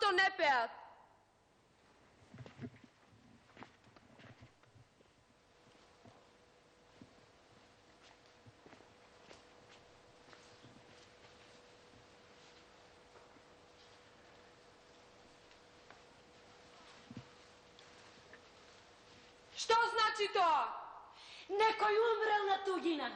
Зошто не пеат? Што значи тоа? Некој умрел на тугина.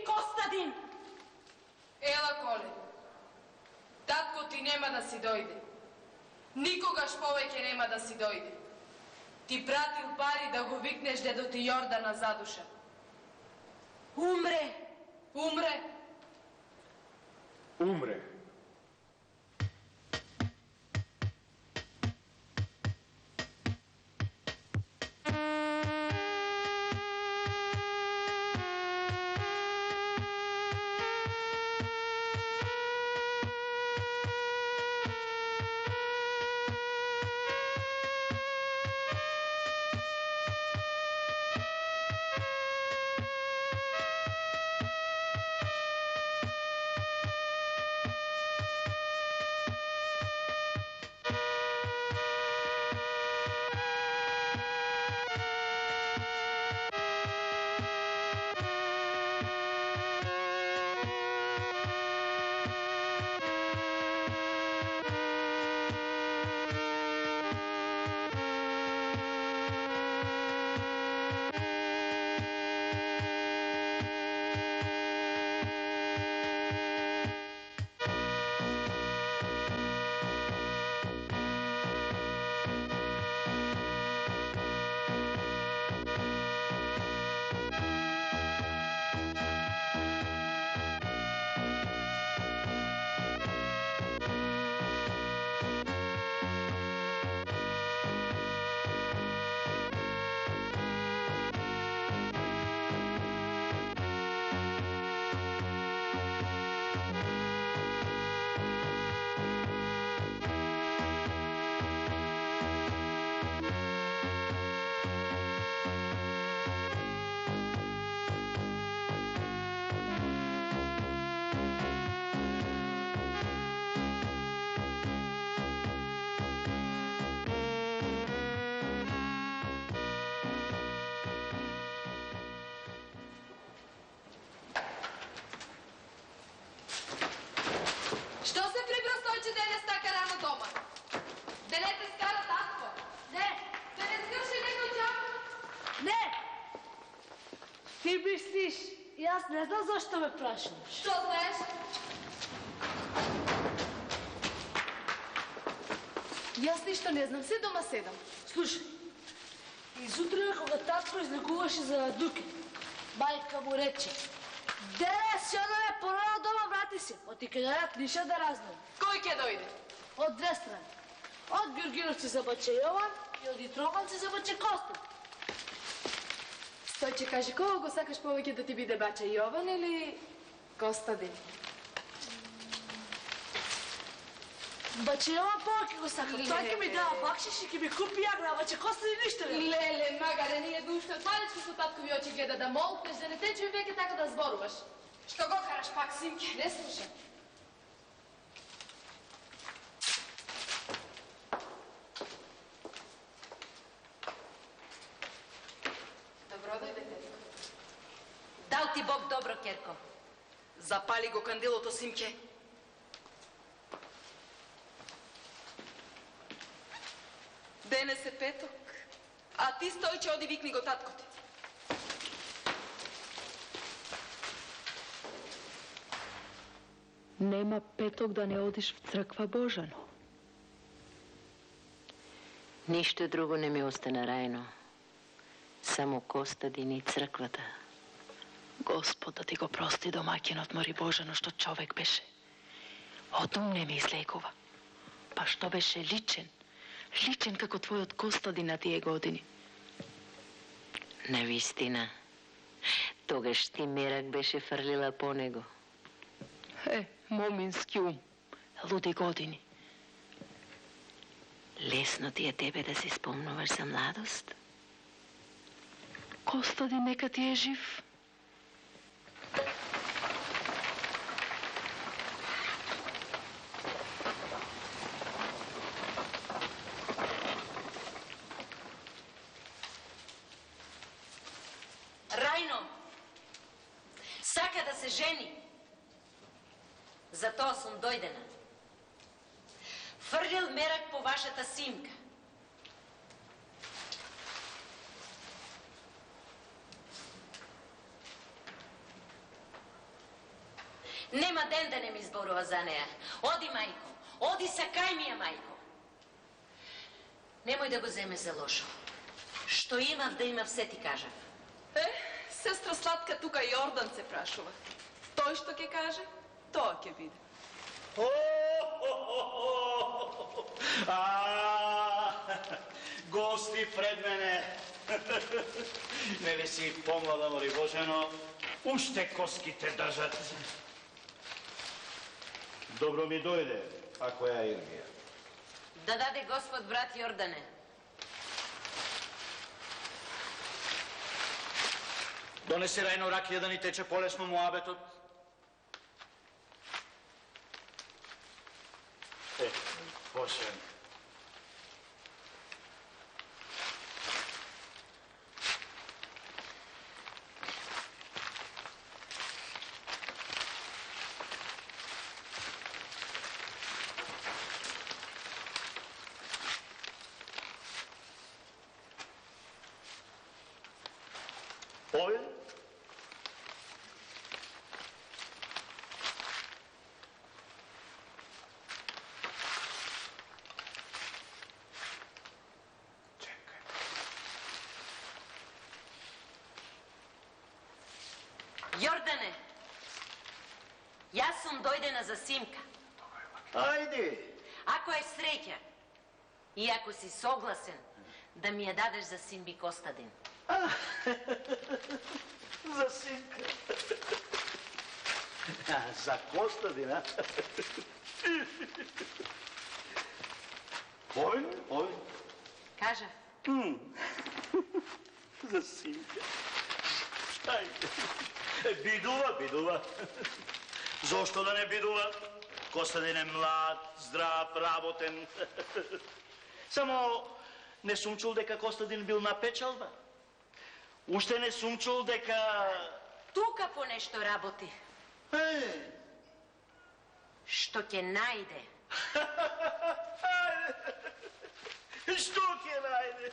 Костадин! Ела, Коле. Татко ти нема да си дојде. Никогаш повеќе нема да си дојде. Ти пратил пари да го викнеш дедо ти Јордана задуша. Умре! Умре? Умре. Што се прибра стојче денес така рано дома? Да не те скара татко? Не! Да не скрши некој ќако? Не! Ти мислиш, јас не знам зашто ме прашуваш. Што знаеш? Јас ништо не знам, се дома седам. Слушај, изутре кога татко излегуваше за Дуке, Majka mu reče, dere синове, порано дома врати се, оти ке дојдат ниша да разнем. Кој ќе дојде? Од две страни. Од Георгиновци за баче Јован и од Итроганци за баче Костов. Стојче, кажи, кого го сакаш повеќе да ти биде бача Јован или Костадин? Баче Јован повеќе го сакам. Тој ќе ми дава бакшиш и ќе ми купи јагна, баче Костадин ништо не. Леле, магаре, ние душто, палечки со таткови очи гледа да молкнеш, да не те чуи веќе така да зборуваш. Што го караш пак, синке? Не слушам. Добро дојде, Керко. Дал ти Бог добро, Керко. Запали го кандилото, синке. Денес е петок, а ти, Стојче, оди викни го татко ти. Нема петок да не одиш в црква Божано. Ништо друго не ми остана, Рајно. Само Костадин и црквата. Господ да ти го прости домаќинот Мори Божано што човек беше. Од ум не ми излекува. Па што беше личен. Личен како твојот Костадин на тие години. Навистина. Тогаш ти мерак беше фрлила по него. Момински ум. Луди години. Лесно ти е тебе да си спомнуваш за младост? Костадин нека ти е жив. Рајно, сака да се жени. Затоа сум дојдена. Фрлил мерак по вашата симка. Нема ден да не ми зборува за неа. Оди, мајко. Оди, сакај ми ја, мајко. Немој да го земе за лошо. Што имав да имав, се ти кажав. Сестра сладка, тука Јордан се прашува. Тој што ќе каже, тоа ќе биде. Гости пред мене. Не ли си помлада, Мори Божено? Уште коските држат. Добро ми дојде, ако ја Иргија. Да даде Господ, брат Јордане. Донеси, Рајно, ракија да ни тече полесно муабетот. Боже. Овие? Јордане, јас сум дојдена за симка. Ајде. Ако е среќа и ако си согласен да ми ја дадеш за симби Костадин. За синка. За Костадин, а? Ој. Кажав. За синка. Бидува. Зошто да не бидува? Костадин е млад, здрав, работен. Само не сум чул дека Костадин бил на печалба. Уште не сум чул дека... Тука по нешто работи. Што ќе најде. Што ќе најде?